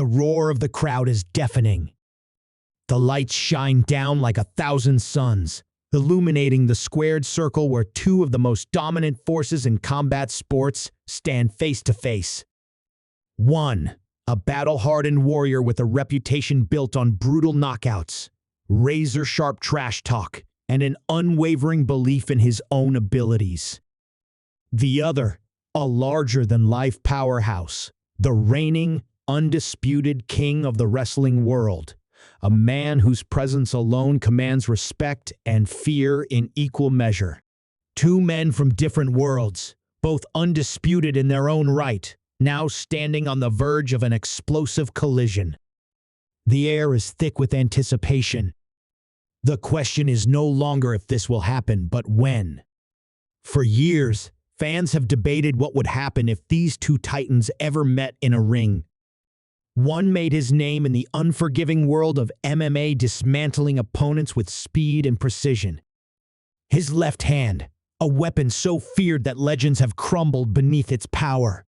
roar of the crowd is deafening. The lights shine down like 1,000 suns, illuminating the squared circle where two of the most dominant forces in combat sports stand face to face. One, a battle-hardened warrior with a reputation built on brutal knockouts, razor-sharp trash talk, and an unwavering belief in his own abilities. The other, a larger-than-life powerhouse, the reigning, undisputed king of the wrestling world, a man whose presence alone commands respect and fear in equal measure. Two men from different worlds, both undisputed in their own right, now standing on the verge of an explosive collision. The air is thick with anticipation. The question is no longer if this will happen, but when. For years, fans have debated what would happen if these two titans ever met in a ring. One made his name in the unforgiving world of MMA, dismantling opponents with speed and precision. His left hand, a weapon so feared that legends have crumbled beneath its power.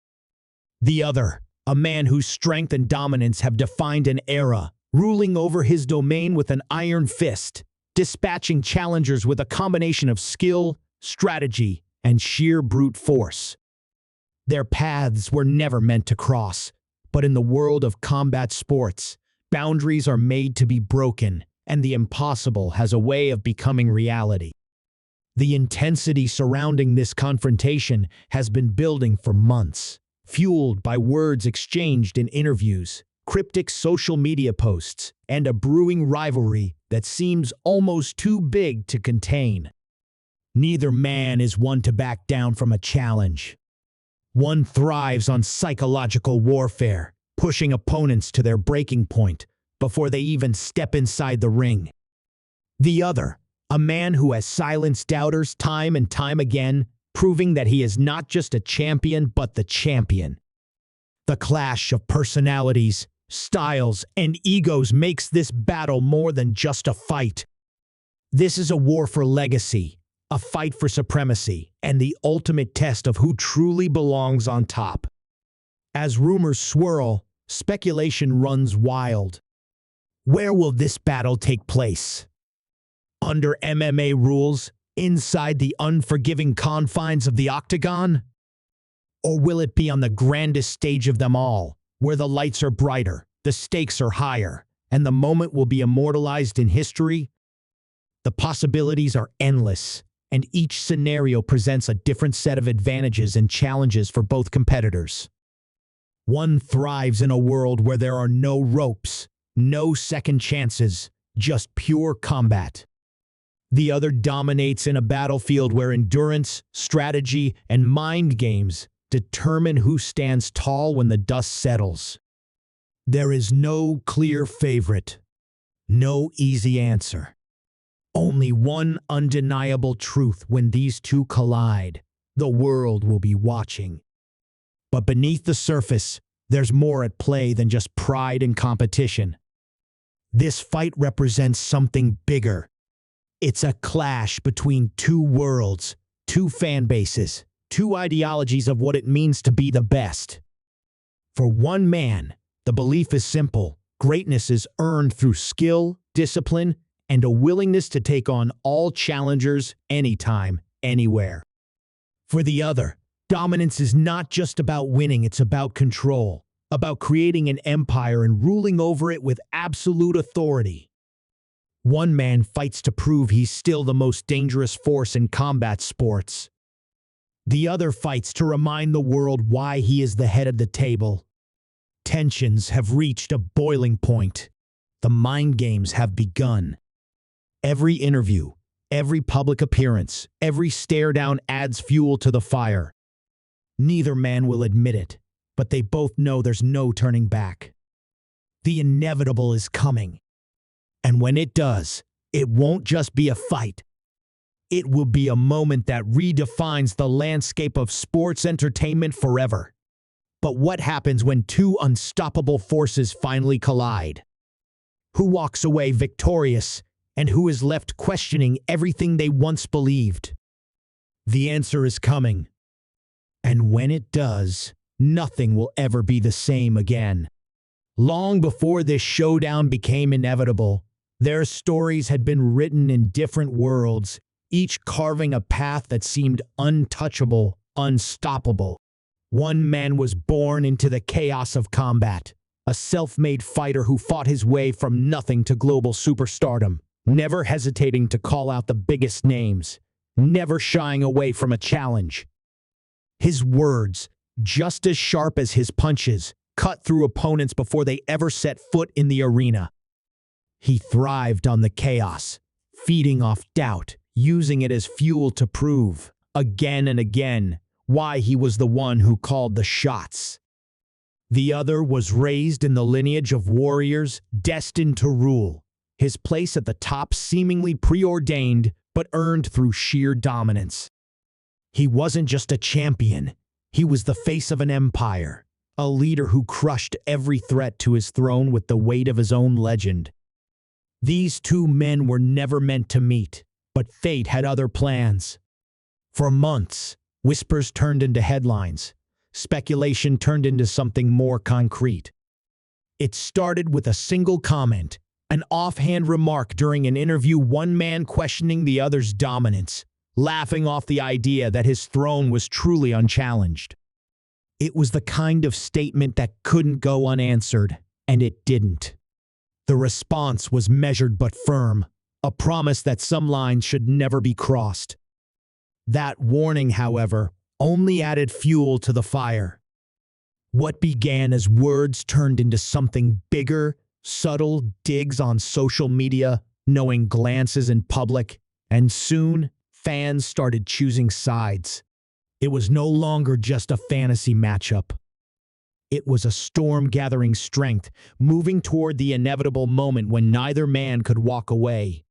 The other, a man whose strength and dominance have defined an era, ruling over his domain with an iron fist, dispatching challengers with a combination of skill, strategy, and sheer brute force. Their paths were never meant to cross, but in the world of combat sports, boundaries are made to be broken, and the impossible has a way of becoming reality. The intensity surrounding this confrontation has been building for months, fueled by words exchanged in interviews, cryptic social media posts, and a brewing rivalry that seems almost too big to contain. Neither man is one to back down from a challenge. One thrives on psychological warfare, pushing opponents to their breaking point before they even step inside the ring. The other, a man who has silenced doubters time and time again, proving that he is not just a champion but the champion. The clash of personalities, styles, and egos makes this battle more than just a fight. This is a war for legacy, a fight for supremacy, and the ultimate test of who truly belongs on top. As rumors swirl, speculation runs wild. Where will this battle take place? Under MMA rules, inside the unforgiving confines of the octagon? Or will it be on the grandest stage of them all, where the lights are brighter, the stakes are higher, and the moment will be immortalized in history? The possibilities are endless, and each scenario presents a different set of advantages and challenges for both competitors. One thrives in a world where there are no ropes, no second chances, just pure combat. The other dominates in a battlefield where endurance, strategy, and mind games determine who stands tall when the dust settles. There is no clear favorite, no easy answer. Only one undeniable truth: when these two collide, the world will be watching. But beneath the surface, there's more at play than just pride and competition. This fight represents something bigger. It's a clash between two worlds, two fan bases, two ideologies of what it means to be the best. For one man, the belief is simple: greatness is earned through skill, discipline, and a willingness to take on all challengers anytime, anywhere. For the other, dominance is not just about winning, it's about control, about creating an empire and ruling over it with absolute authority. One man fights to prove he's still the most dangerous force in combat sports. The other fights to remind the world why he is the head of the table. Tensions have reached a boiling point. The mind games have begun. Every interview, every public appearance, every stare down adds fuel to the fire. Neither man will admit it, but they both know there's no turning back. The inevitable is coming. And when it does, it won't just be a fight. It will be a moment that redefines the landscape of sports entertainment forever. But what happens when two unstoppable forces finally collide? Who walks away victorious, and who is left questioning everything they once believed? The answer is coming. And when it does, nothing will ever be the same again. Long before this showdown became inevitable, their stories had been written in different worlds, each carving a path that seemed untouchable, unstoppable. One man was born into the chaos of combat, a self-made fighter who fought his way from nothing to global superstardom, never hesitating to call out the biggest names, never shying away from a challenge. His words, just as sharp as his punches, cut through opponents before they ever set foot in the arena. He thrived on the chaos, feeding off doubt, using it as fuel to prove, again and again, why he was the one who called the shots. The other was raised in the lineage of warriors destined to rule, his place at the top seemingly preordained but earned through sheer dominance. He wasn't just a champion, he was the face of an empire, a leader who crushed every threat to his throne with the weight of his own legend. These two men were never meant to meet, but fate had other plans. For months, whispers turned into headlines. Speculation turned into something more concrete. It started with a single comment, an offhand remark during an interview, one man questioning the other's dominance, laughing off the idea that his throne was truly unchallenged. It was the kind of statement that couldn't go unanswered, and it didn't. The response was measured but firm, a promise that some lines should never be crossed. That warning, however, only added fuel to the fire. What began as words turned into something bigger, subtle digs on social media, knowing glances in public, and soon fans started choosing sides. It was no longer just a fantasy matchup. It was a storm gathering strength, moving toward the inevitable moment when neither man could walk away.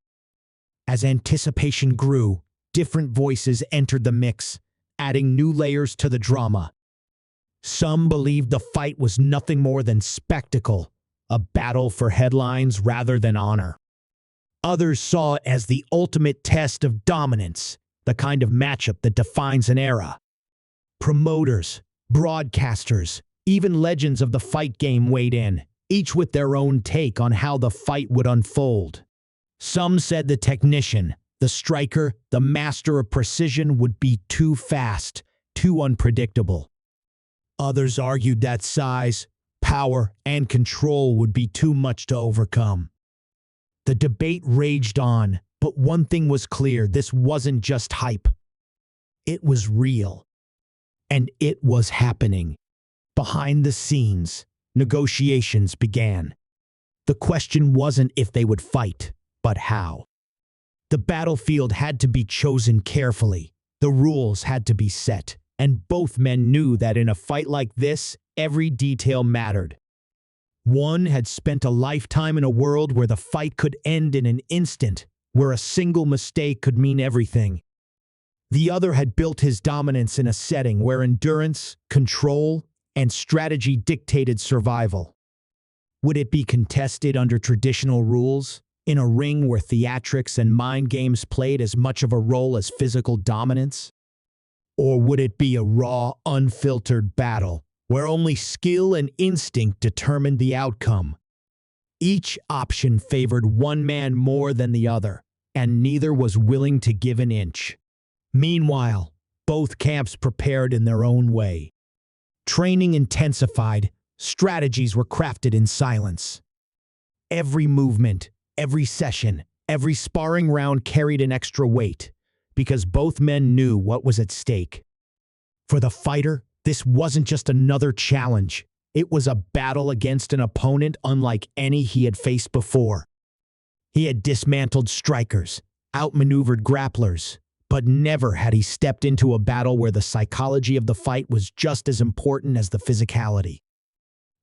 As anticipation grew, different voices entered the mix, adding new layers to the drama. Some believed the fight was nothing more than spectacle, a battle for headlines rather than honor. Others saw it as the ultimate test of dominance, the kind of matchup that defines an era. Promoters, broadcasters, even legends of the fight game weighed in, each with their own take on how the fight would unfold. Some said the technician, the striker, the master of precision would be too fast, too unpredictable. Others argued that size, power, and control would be too much to overcome. The debate raged on, but one thing was clear: this wasn't just hype. It was real. And it was happening. Behind the scenes, negotiations began. The question wasn't if they would fight, but how. The battlefield had to be chosen carefully. The rules had to be set, and both men knew that in a fight like this, every detail mattered. One had spent a lifetime in a world where the fight could end in an instant, where a single mistake could mean everything. The other had built his dominance in a setting where endurance, control, and strategy dictated survival. Would it be contested under traditional rules, in a ring where theatrics and mind games played as much of a role as physical dominance? Or would it be a raw, unfiltered battle, where only skill and instinct determined the outcome? Each option favored one man more than the other, and neither was willing to give an inch. Meanwhile, both camps prepared in their own way. Training intensified, strategies were crafted in silence. Every movement, every session, every sparring round carried an extra weight, because both men knew what was at stake. For the fighter, this wasn't just another challenge. It was a battle against an opponent unlike any he had faced before. He had dismantled strikers, outmaneuvered grapplers, but never had he stepped into a battle where the psychology of the fight was just as important as the physicality.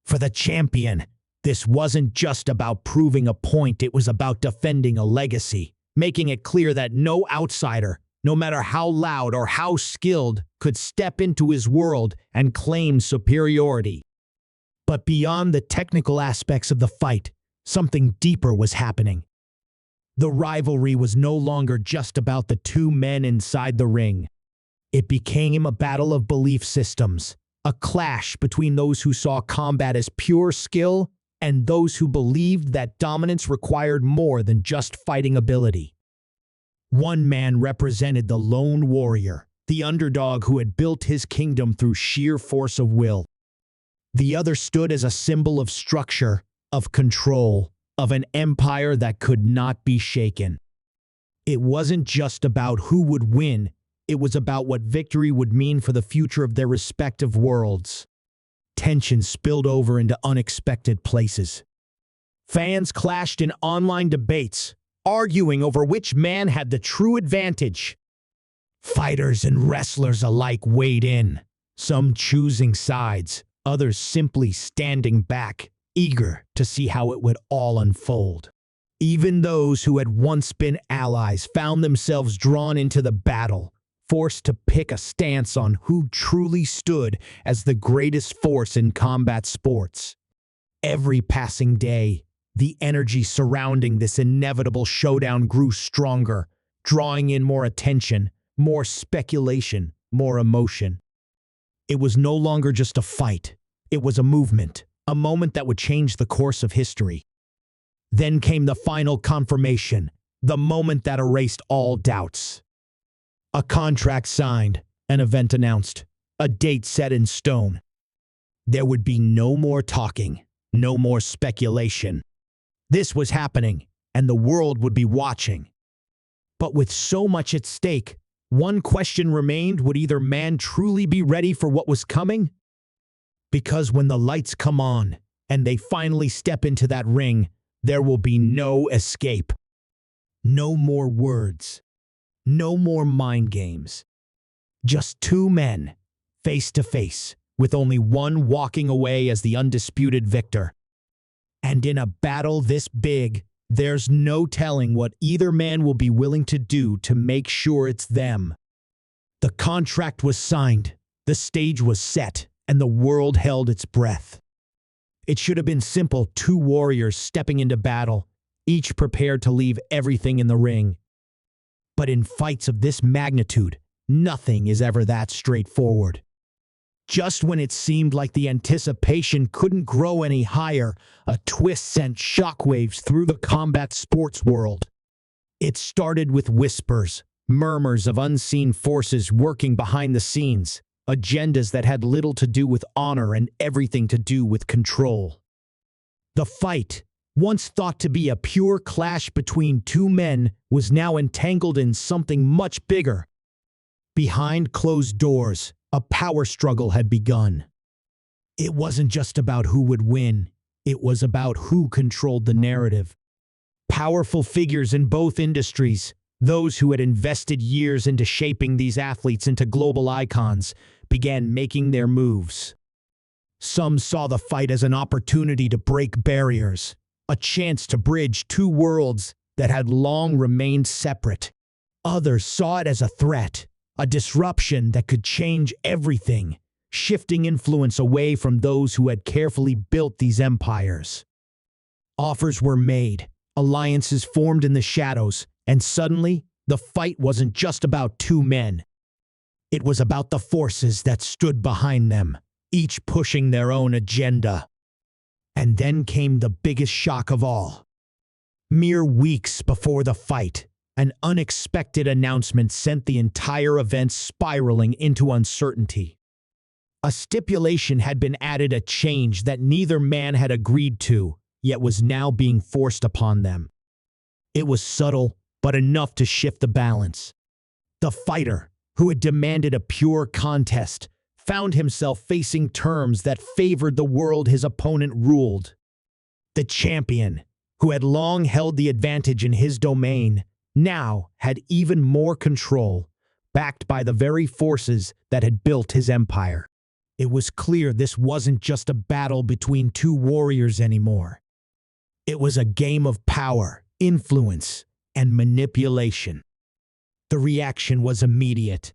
For the champion, this wasn't just about proving a point, it was about defending a legacy, making it clear that no outsider, no matter how loud or how skilled, could step into his world and claim superiority. But beyond the technical aspects of the fight, something deeper was happening. The rivalry was no longer just about the two men inside the ring. It became a battle of belief systems, a clash between those who saw combat as pure skill and those who believed that dominance required more than just fighting ability. One man represented the lone warrior, the underdog who had built his kingdom through sheer force of will. The other stood as a symbol of structure, of control, of an empire that could not be shaken. It wasn't just about who would win, it was about what victory would mean for the future of their respective worlds. Tension spilled over into unexpected places. Fans clashed in online debates, arguing over which man had the true advantage. Fighters and wrestlers alike weighed in, some choosing sides, others simply standing back, eager to see how it would all unfold. Even those who had once been allies found themselves drawn into the battle, forced to pick a stance on who truly stood as the greatest force in combat sports. Every passing day, the energy surrounding this inevitable showdown grew stronger, drawing in more attention, more speculation, more emotion. It was no longer just a fight. It was a movement, a moment that would change the course of history. Then came the final confirmation, the moment that erased all doubts. A contract signed, an event announced, a date set in stone. There would be no more talking, no more speculation. This was happening, and the world would be watching. But with so much at stake, one question remained: would either man truly be ready for what was coming? Because when the lights come on, and they finally step into that ring, there will be no escape. No more words. No more mind games. Just two men, face to face, with only one walking away as the undisputed victor. And in a battle this big, there's no telling what either man will be willing to do to make sure it's them. The contract was signed, the stage was set, and the world held its breath. It should have been simple: two warriors stepping into battle, each prepared to leave everything in the ring. But in fights of this magnitude, nothing is ever that straightforward. Just when it seemed like the anticipation couldn't grow any higher, a twist sent shockwaves through the combat sports world. It started with whispers, murmurs of unseen forces working behind the scenes, agendas that had little to do with honor and everything to do with control. The fight, once thought to be a pure clash between two men, was now entangled in something much bigger. Behind closed doors, a power struggle had begun. It wasn't just about who would win, it was about who controlled the narrative. Powerful figures in both industries, those who had invested years into shaping these athletes into global icons, began making their moves. Some saw the fight as an opportunity to break barriers, a chance to bridge two worlds that had long remained separate. Others saw it as a threat, a disruption that could change everything, shifting influence away from those who had carefully built these empires. Offers were made, alliances formed in the shadows, and suddenly, the fight wasn't just about two men. It was about the forces that stood behind them, each pushing their own agenda. And then came the biggest shock of all. Mere weeks before the fight, an unexpected announcement sent the entire event spiraling into uncertainty. A stipulation had been added, a change that neither man had agreed to, yet was now being forced upon them. It was subtle, but enough to shift the balance. The fighter, who had demanded a pure contest, found himself facing terms that favored the world his opponent ruled. The champion, who had long held the advantage in his domain, now had even more control, backed by the very forces that had built his empire. It was clear this wasn't just a battle between two warriors anymore. It was a game of power, influence, and manipulation. The reaction was immediate.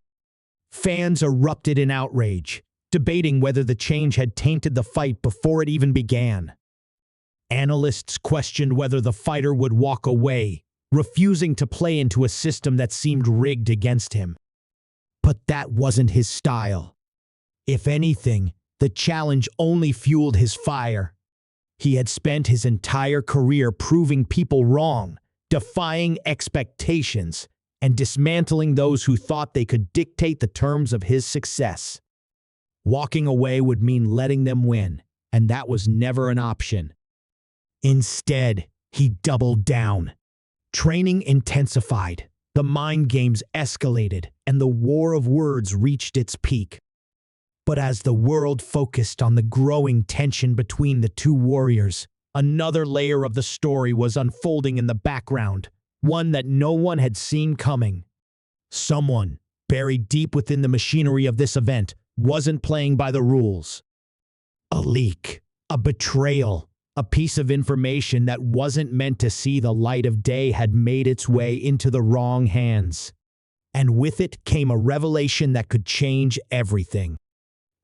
Fans erupted in outrage, debating whether the change had tainted the fight before it even began. Analysts questioned whether the fighter would walk away, refusing to play into a system that seemed rigged against him. But that wasn't his style. If anything, the challenge only fueled his fire. He had spent his entire career proving people wrong, defying expectations, and dismantling those who thought they could dictate the terms of his success. Walking away would mean letting them win, and that was never an option. Instead, he doubled down. Training intensified, the mind games escalated, and the war of words reached its peak. But as the world focused on the growing tension between the two warriors, another layer of the story was unfolding in the background, one that no one had seen coming. Someone, buried deep within the machinery of this event, wasn't playing by the rules. A leak, a betrayal, a piece of information that wasn't meant to see the light of day had made its way into the wrong hands. And with it came a revelation that could change everything.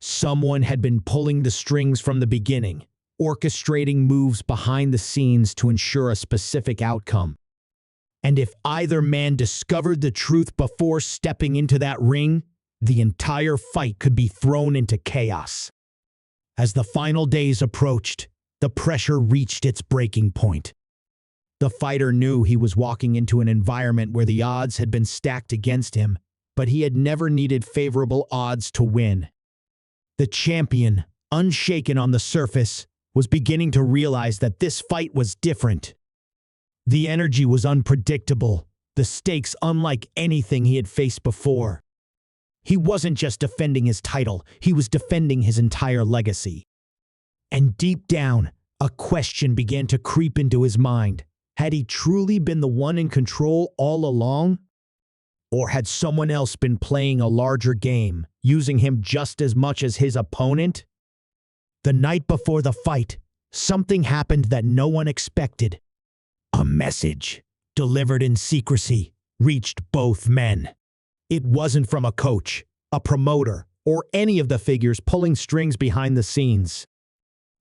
Someone had been pulling the strings from the beginning, orchestrating moves behind the scenes to ensure a specific outcome. And if either man discovered the truth before stepping into that ring, the entire fight could be thrown into chaos. As the final days approached, the pressure reached its breaking point. The fighter knew he was walking into an environment where the odds had been stacked against him, but he had never needed favorable odds to win. The champion, unshaken on the surface, was beginning to realize that this fight was different. The energy was unpredictable, the stakes unlike anything he had faced before. He wasn't just defending his title, he was defending his entire legacy. And deep down, a question began to creep into his mind. Had he truly been the one in control all along? Or had someone else been playing a larger game, using him just as much as his opponent? The night before the fight, something happened that no one expected. A message, delivered in secrecy, reached both men. It wasn't from a coach, a promoter, or any of the figures pulling strings behind the scenes.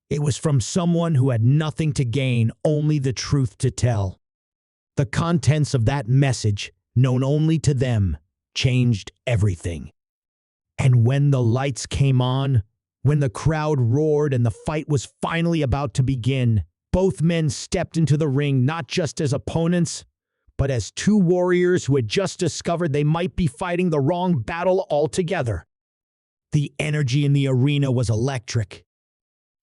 It was from someone who had nothing to gain, only the truth to tell. The contents of that message, known only to them, changed everything. And when the lights came on, when the crowd roared and the fight was finally about to begin, both men stepped into the ring not just as opponents, but as two warriors who had just discovered they might be fighting the wrong battle altogether. The energy in the arena was electric.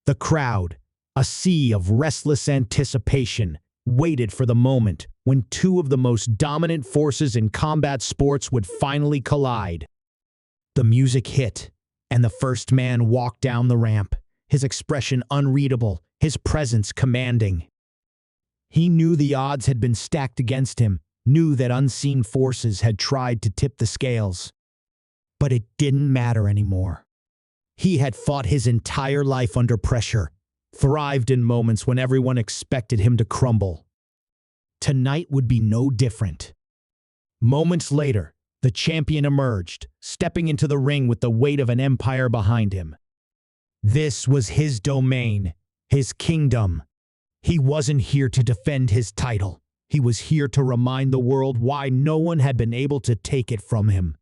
The crowd, a sea of restless anticipation, waited for the moment when two of the most dominant forces in combat sports would finally collide. The music hit, and the first man walked down the ramp, his expression unreadable, his presence commanding. He knew the odds had been stacked against him, knew that unseen forces had tried to tip the scales. But it didn't matter anymore. He had fought his entire life under pressure, thrived in moments when everyone expected him to crumble. Tonight would be no different. Moments later, the champion emerged, stepping into the ring with the weight of an empire behind him. This was his domain, his kingdom. He wasn't here to defend his title. He was here to remind the world why no one had been able to take it from him.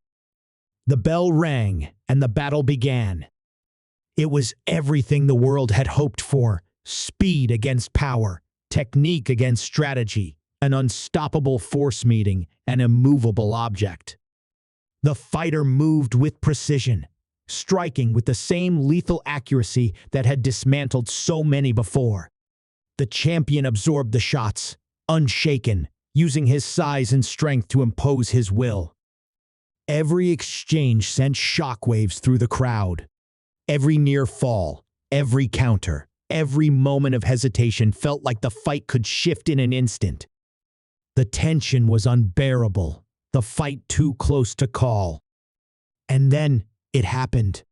The bell rang, and the battle began. It was everything the world had hoped for: speed against power, technique against strategy, an unstoppable force meeting an immovable object. The fighter moved with precision, striking with the same lethal accuracy that had dismantled so many before. The champion absorbed the shots, unshaken, using his size and strength to impose his will. Every exchange sent shockwaves through the crowd. Every near fall, every counter, every moment of hesitation felt like the fight could shift in an instant. The tension was unbearable, the fight too close to call. And then it happened.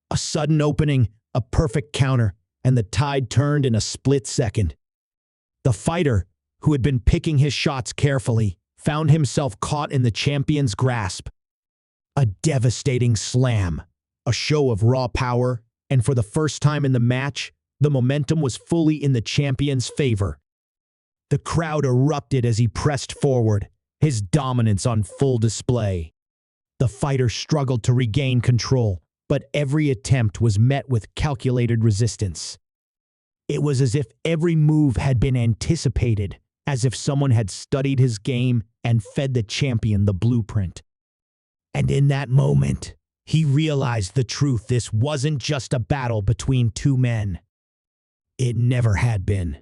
A sudden opening, a perfect counter, and the tide turned in a split second. The fighter, who had been picking his shots carefully, found himself caught in the champion's grasp. A devastating slam, a show of raw power, and for the first time in the match, the momentum was fully in the champion's favor. The crowd erupted as he pressed forward, his dominance on full display. The fighter struggled to regain control, but every attempt was met with calculated resistance. It was as if every move had been anticipated, as if someone had studied his game and fed the champion the blueprint. And in that moment, he realized the truth. This wasn't just a battle between two men. It never had been.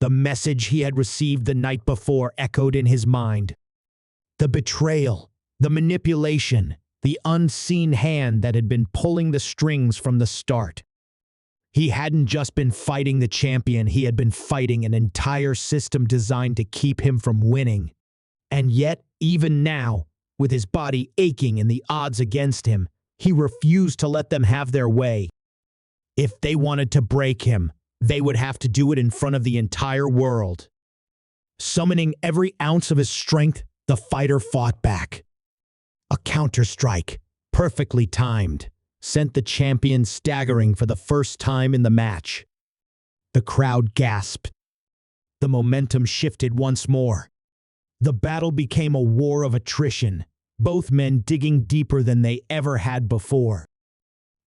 The message he had received the night before echoed in his mind. The betrayal, the manipulation, the unseen hand that had been pulling the strings from the start. He hadn't just been fighting the champion, he had been fighting an entire system designed to keep him from winning. And yet, even now, with his body aching and the odds against him, he refused to let them have their way. If they wanted to break him, they would have to do it in front of the entire world. Summoning every ounce of his strength, the fighter fought back. A counter-strike, perfectly timed, sent the champion staggering for the first time in the match. The crowd gasped. The momentum shifted once more. The battle became a war of attrition, both men digging deeper than they ever had before.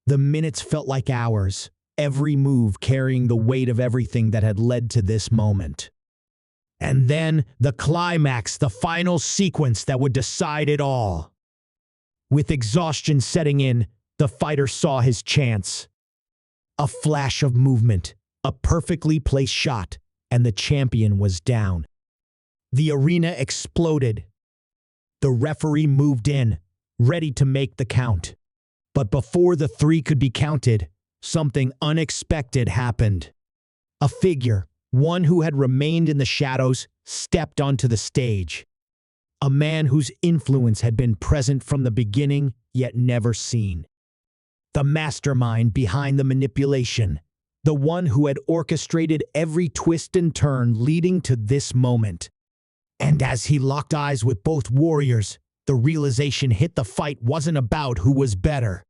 The minutes felt like hours, every move carrying the weight of everything that had led to this moment. And then the climax, the final sequence that would decide it all. With exhaustion setting in, the fighter saw his chance. A flash of movement, a perfectly placed shot, and the champion was down. The arena exploded. The referee moved in, ready to make the count. But before the three could be counted, something unexpected happened. A figure, one who had remained in the shadows, stepped onto the stage. A man whose influence had been present from the beginning, yet never seen. The mastermind behind the manipulation, the one who had orchestrated every twist and turn leading to this moment. And as he locked eyes with both warriors, the realization hit the fight wasn't about who was better.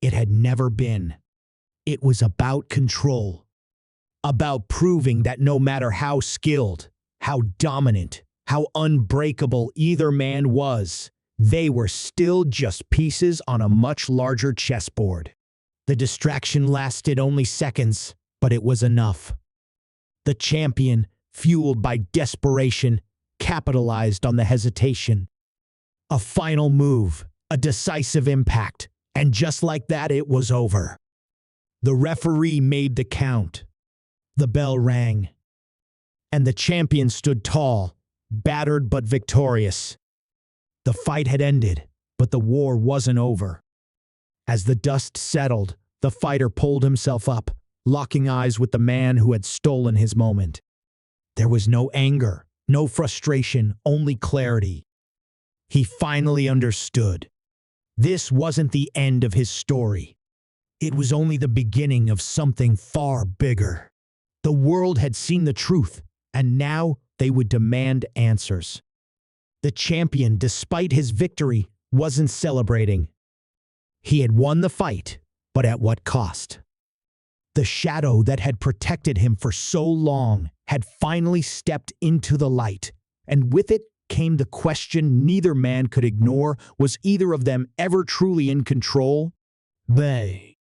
It had never been. It was about control. About proving that no matter how skilled, how dominant, how unbreakable either man was, they were still just pieces on a much larger chessboard. The distraction lasted only seconds, but it was enough. The champion, fueled by desperation, capitalized on the hesitation. A final move, a decisive impact, and just like that it was over. The referee made the count. The bell rang. And the champion stood tall, battered but victorious. The fight had ended, but the war wasn't over. As the dust settled, the fighter pulled himself up, locking eyes with the man who had stolen his moment. There was no anger, no frustration, only clarity. He finally understood. This wasn't the end of his story. It was only the beginning of something far bigger. The world had seen the truth, and now they would demand answers. The champion, despite his victory, wasn't celebrating. He had won the fight, but at what cost? The shadow that had protected him for so long had finally stepped into the light, and with it came the question neither man could ignore: was either of them ever truly in control? They